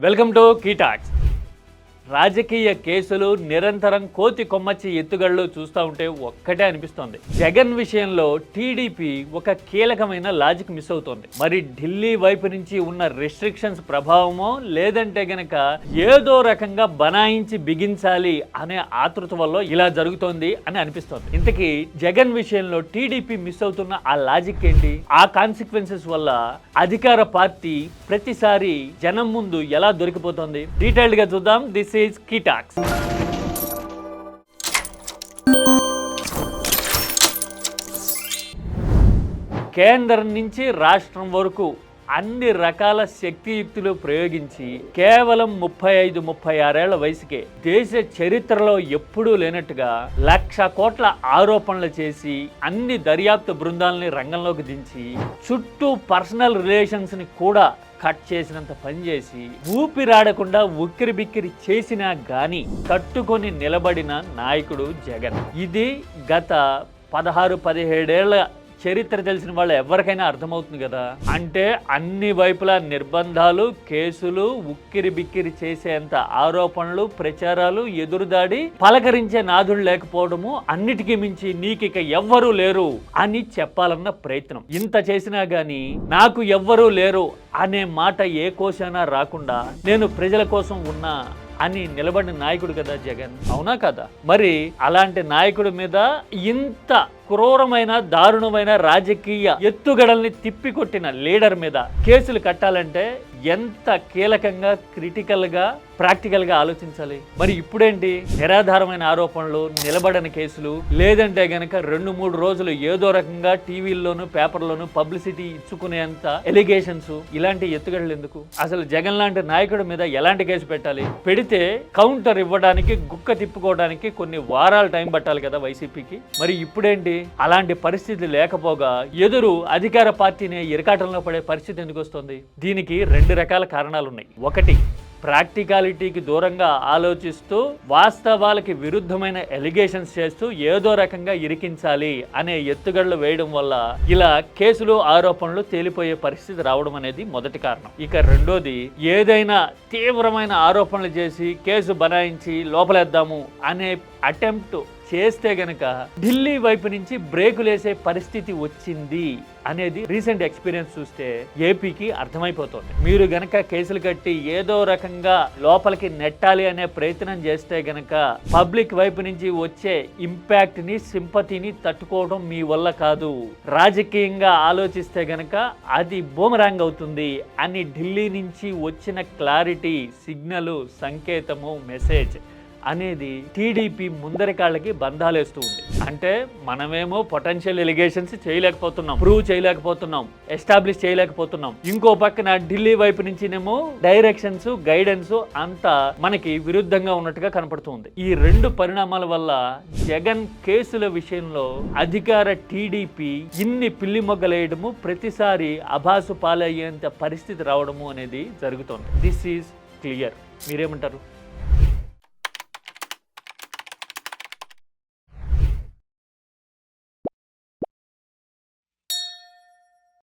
Welcome to key talks. రాజకీయ కేసులు నిరంతరం కోతి కొమ్మచ్చి ఎత్తుగడలు చూస్తూ ఉంటే ఒక్కటే అనిపిస్తోంది. జగన్ విషయంలో టీడీపీ ఒక కీలకమైన లాజిక్ మిస్ అవుతోంది. మరి ఢిల్లీ వైపు నుంచి ఉన్న రెస్ట్రిక్షన్స్ ప్రభావమో లేదంటే గనక ఏదో రకంగా బనాయించి బిగించాలి అనే ఆతృత వల్ల ఇలా జరుగుతోంది అని అనిపిస్తోంది. ఇంతకీ జగన్ విషయంలో టీడీపీ మిస్ అవుతున్న ఆ లాజిక్ ఏంటి? ఆ కాన్సిక్వెన్సెస్ వల్ల అధికార పార్టీ ప్రతిసారి జనం ముందు ఎలా దొరికిపోతుంది? డీటెయిల్డ్ గా చూద్దాం. This is key tax. కేంద్రం నుంచి రాష్ట్రం వరకు అన్ని రకాల శక్తియుక్తులు ప్రయోగించి కేవలం 35-36 ఏళ్ల వయసుకే దేశ చరిత్రలో ఎప్పుడూ లేనట్టుగా 1,00,000 కోట్ల ఆరోపణలు చేసి అన్ని దర్యాప్తు బృందాలని రంగంలోకి దించి చుట్టూ పర్సనల్ రిలేషన్స్ ని కూడా కట్ చేసినంత పనిచేసి ఊపిరాడకుండా ఉక్కిరి బిక్కిరి చేసినా గాని తట్టుకొని నిలబడిన నాయకుడు జగన్. ఇది గత 16-17 ఏళ్ల చరిత్ర తెలిసిన వాళ్ళు ఎవరికైనా అర్థమవుతుంది కదా. అంటే అన్ని వైపులా నిర్బంధాలు, కేసులు, ఉక్కిరి బిక్కిరి చేసేంత ఆరోపణలు, ప్రచారాలు, ఎదురుదాడి, పలకరించే నాదుడు లేకపోవడము, అన్నిటికీ మించి నీకిక ఎవ్వరూ లేరు అని చెప్పాలన్న ప్రయత్నం. ఇంత చేసినా గాని నాకు ఎవ్వరూ లేరు అనే మాట ఏ కోశానా రాకుండా నేను ప్రజల కోసం ఉన్నా అని నిలబడిన నాయకుడు కదా జగన్, అవునా కదా? మరి అలాంటి నాయకుడి మీద ఇంత క్రూరమైన దారుణమైన రాజకీయ ఎత్తుగడల్ని తిప్పికొట్టిన లీడర్ మీద కేసులు కట్టాలంటే ఎంత కీలకంగా, క్రిటికల్ గా, ప్రాక్టికల్ గా ఆలోచించాలి. మరి ఇప్పుడేంటి? నిరాధారమైన ఆరోపణలు, నిలబడని కేసులు, లేదంటే గనక 2-3 రోజులు ఏదో రకంగా టీవీల్లోనూ పేపర్లోనూ పబ్లిసిటీ ఇచ్చుకునేంత ఎలిగేషన్స్, ఇలాంటి ఎత్తుగడలు ఎందుకు? అసలు జగన్ లాంటి నాయకుడి మీద ఎలాంటి కేసు పెట్టాలి? పెడితే కౌంటర్ ఇవ్వడానికి, గుక్క తిప్పుకోవడానికి కొన్ని వారాలు టైం పట్టాలి కదా వైసీపీకి. మరి ఇప్పుడేంటి? అలాంటి పరిస్థితి లేకపోగా ఎదురు అధికార పార్టీని ఇరకాటంలో పడే పరిస్థితి ఎందుకు వస్తుంది? దీనికి 2 రకాల కారణాలు ఉన్నాయి. ఒకటి, ప్రాక్టికాలిటీకి దూరంగా ఆలోచిస్తూ వాస్తవాలకి విరుద్ధమైన ఎలిగేషన్స్ చేస్తూ ఏదో రకంగా ఇరికించాలి అనే ఎత్తుగడలు వేయడం వల్ల ఇలా కేసులు, ఆరోపణలు తేలిపోయే పరిస్థితి రావడం అనేది మొదటి కారణం. ఇక రెండోది, ఏదైనా తీవ్రమైన ఆరోపణలు చేసి కేసు బనాయించి లోపలేద్దాము అనే అటెంప్ట్ చేస్తే గనక ఢిల్లీ వైపు నుంచి బ్రేకులేసే పరిస్థితి వచ్చింది అనేది రీసెంట్ ఎక్స్పీరియన్స్ చూస్తే ఏపీకి అర్థమైపోతుంది. మీరు గనక కేసులు కట్టి ఏదో రకంగా లోపలికి నెట్టాలి అనే ప్రయత్నం చేస్తే గనక పబ్లిక్ వైపు నుంచి వచ్చే ఇంపాక్ట్ ని, సింపతిని తట్టుకోవడం మీ వల్ల కాదు. రాజకీయంగా ఆలోచిస్తే గనక అది బూమరాంగ్ అవుతుంది అని ఢిల్లీ నుంచి వచ్చిన క్లారిటీ, సిగ్నల్, సంకేతము, మెసేజ్ అనేది టీడీపీ ముందరి కాళ్ళకి బంధాలేస్తూ ఉంది. అంటే మనమేమో పొటెన్షియల్ ఎలిగేషన్స్ చేయలేకపోతున్నాం, ప్రూవ్ చేయలేకపోతున్నాం, ఎస్టాబ్లిష్ చేయలేకపోతున్నాం. ఇంకో పక్కన ఢిల్లీ వైపు నుంచినేమో డైరెక్షన్స్, గైడెన్స్ అంతా మనకి విరుద్ధంగా ఉన్నట్టుగా కనపడుతుంది. ఈ 2 పరిణామాల వల్ల జగన్ కేసుల విషయంలో అధికార టీడీపీ ఇన్ని పిల్లి మొగ్గలేయడము, ప్రతిసారి అభాసు పాలయ్యేంత పరిస్థితి రావడము అనేది జరుగుతోంది. This is clear. మీరేమంటారు?